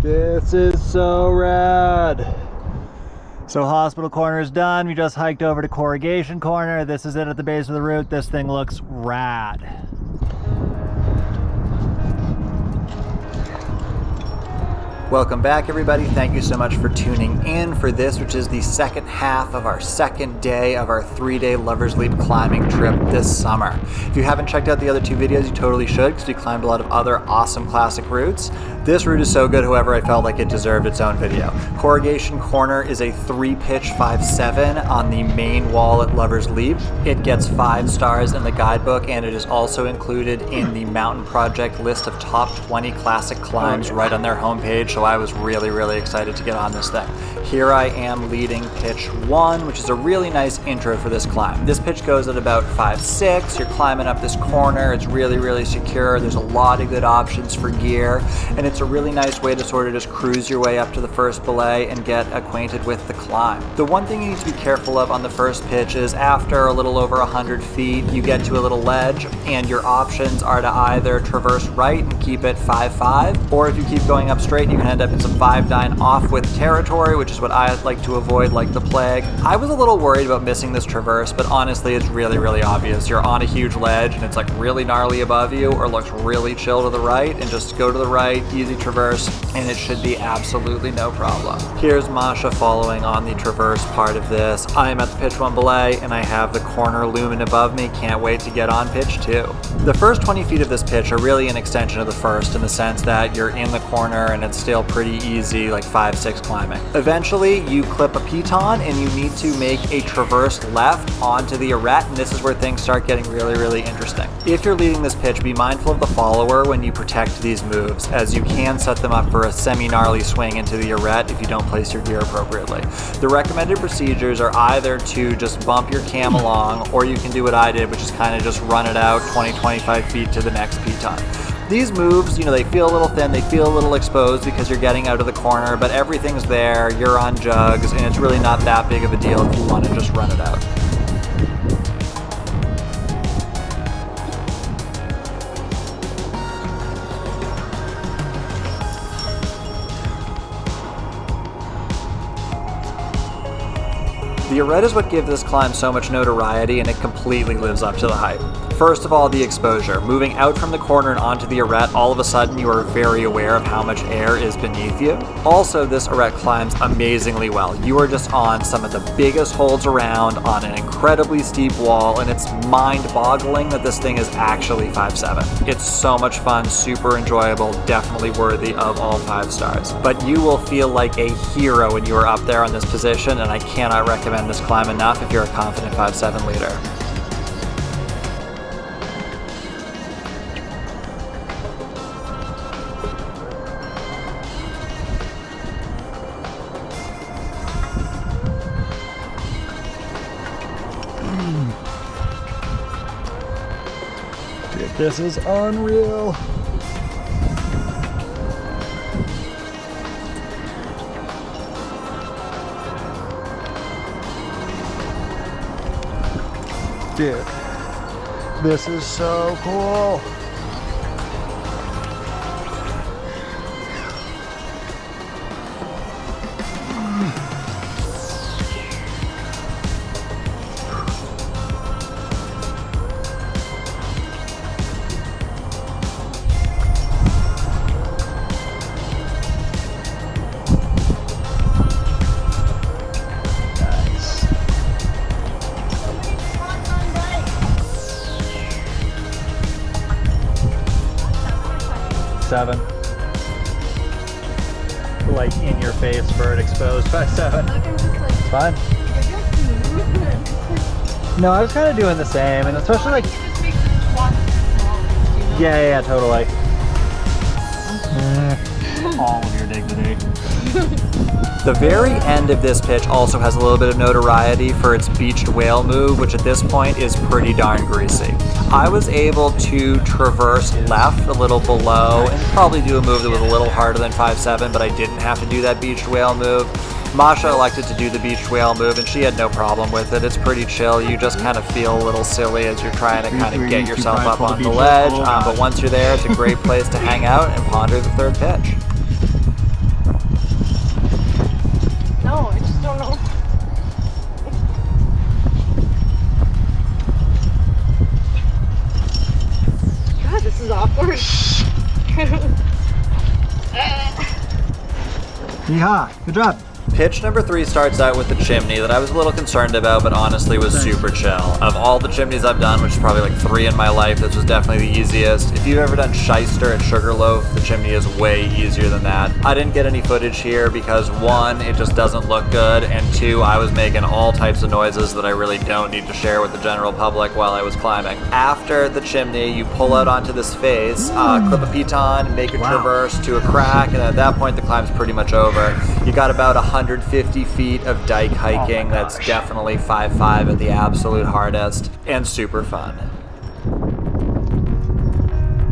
This is so rad. So Hospital Corner is done. We just hiked over to Corrugation Corner. This is it at the base of the route. This thing looks rad. Welcome back, everybody. Thank you so much for tuning in for this, which is the second half of our second day of our 3-day Lover's Leap climbing trip this summer. If you haven't checked out the other two videos, you totally should, because we climbed a lot of other awesome classic routes. This route is so good, however, I felt like it deserved its own video. Corrugation Corner is a 3-pitch 5-7 on the main wall at Lover's Leap. It gets 5 stars in the guidebook, and it is also included in the Mountain Project list of top 20 classic climbs right on their homepage. So I was really excited to get on this thing. Here I am leading pitch 1, which is a really nice intro for this climb. This pitch goes at about 5-6. You're climbing up this corner. It's really secure. There's a lot of good options for gear, and it's a really nice way to sort of just cruise your way up to the first belay and get acquainted with the climb. The one thing you need to be careful of on the first pitch is after a little over 100 feet, you get to a little ledge, and your options are to either traverse right and keep it 5-5, or if you keep going up straight, you can end up in some 5-9 off-width territory, which is what I like to avoid like the plague. I was a little worried about missing this traverse, but honestly, it's really obvious. You're on a huge ledge, and it's like really gnarly above you, or looks really chill to the right, and just go to the right, easy traverse, and it should be absolutely no problem. Here's Masha following on the traverse part of this. I am at the pitch 1 belay, and I have the corner looming above me. Can't wait to get on pitch 2. The first 20 feet of this pitch are really an extension of the first, in the sense that you're in the corner and it's still pretty easy, like 5-6 climbing. Eventually, you clip a piton and you need to make a traverse left onto the arete, and this is where things start getting really interesting. If you're leading this pitch, be mindful of the follower when you protect these moves, as you can set them up for a semi-gnarly swing into the arete if you don't place your gear appropriately. The recommended procedures are either to just bump your cam along, or you can do what I did, which is kind of just run it out 20-25 feet to the next piton. These moves, they feel a little thin, they feel a little exposed because you're getting out of the corner, but everything's there, you're on jugs, and it's really not that big of a deal if you want to just run it out. The arete is what gives this climb so much notoriety, and it completely lives up to the hype. First of all, the exposure. Moving out from the corner and onto the arete, all of a sudden you are very aware of how much air is beneath you. Also, this arete climbs amazingly well. You are just on some of the biggest holds around on an incredibly steep wall, and it's mind-boggling that this thing is actually 5-7. It's so much fun, super enjoyable, definitely worthy of all 5 stars. But you will feel like a hero when you are up there on this position, and I cannot recommend this climb enough if you're a confident 5-7 leader. Dude, this is unreal. Dude, this is so cool. Seven. Like in your face for an exposed 5-7. It's fine. No, I was kind of doing the same, and especially like. Yeah, totally. All of your dignity. The very end of this pitch also has a little bit of notoriety for its beached whale move, which at this point is pretty darn greasy. I was able to traverse left a little below and probably do a move that was a little harder than 5-7, but I didn't have to do that beached whale move. Masha elected to do the beached whale move, and she had no problem with it. It's pretty chill. You just kind of feel a little silly as you're trying to kind of get yourself up on the ledge, but once you're there, it's a great place to hang out and ponder the third pitch. Yeehaw, good job. Pitch number 3 starts out with the chimney that I was a little concerned about, but honestly was super chill. Of all the chimneys I've done, which is probably like 3 in my life, this was definitely the easiest. If you've ever done Shyster at Sugarloaf, the chimney is way easier than that. I didn't get any footage here because 1, it just doesn't look good, and 2, I was making all types of noises that I really don't need to share with the general public while I was climbing. After the chimney, you pull out onto this face, clip a piton, make a traverse to a crack, and at that point the climb's pretty much over. You got about 150 feet of dike hiking. That's definitely 5.5 at the absolute hardest, and super fun.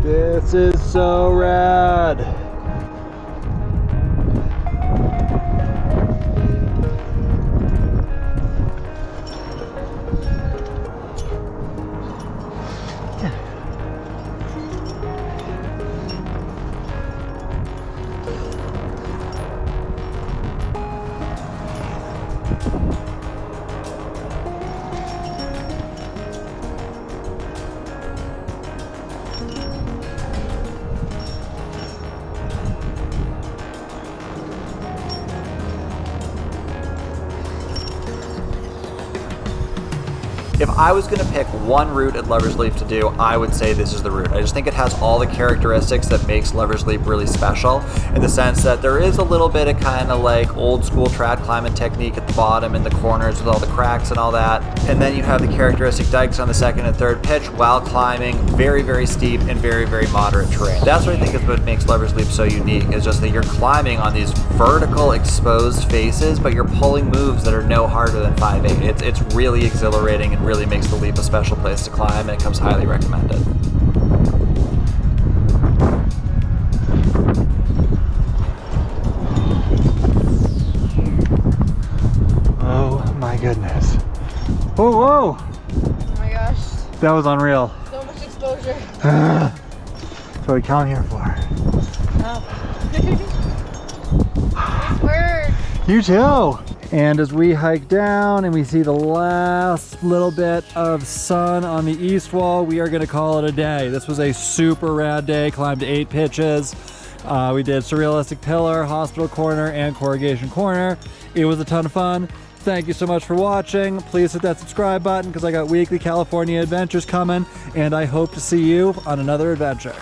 This is so rad. If I was going to pick one route at Lover's Leap to do, I would say this is the route. I just think it has all the characteristics that makes Lover's Leap really special, in the sense that there is a little bit of kind of like old school trad climbing technique at the bottom in the corners with all the cracks and all that. And then you have the characteristic dikes on the 2nd and 3rd pitch while climbing very, very steep and very, very moderate terrain. That's what I think is what makes Lover's Leap so unique, is just that you're climbing on these vertical exposed faces, but you're pulling moves that are no harder than 5.8. It's really exhilarating and really makes the leap a special place to climb, and it comes highly recommended. Oh my goodness. Whoa, whoa! Oh my gosh. That was unreal. So much exposure. That's what we come here for. Oh. Nice work. You too! And as we hike down and we see the last little bit of sun on the east wall, we are going to call it a day. This was a super rad day, climbed 8 pitches. We did Surrealistic Pillar, Hospital Corner, and Corrugation Corner. It was a ton of fun. Thank you so much for watching. Please hit that subscribe button because I got weekly California adventures coming, and I hope to see you on another adventure.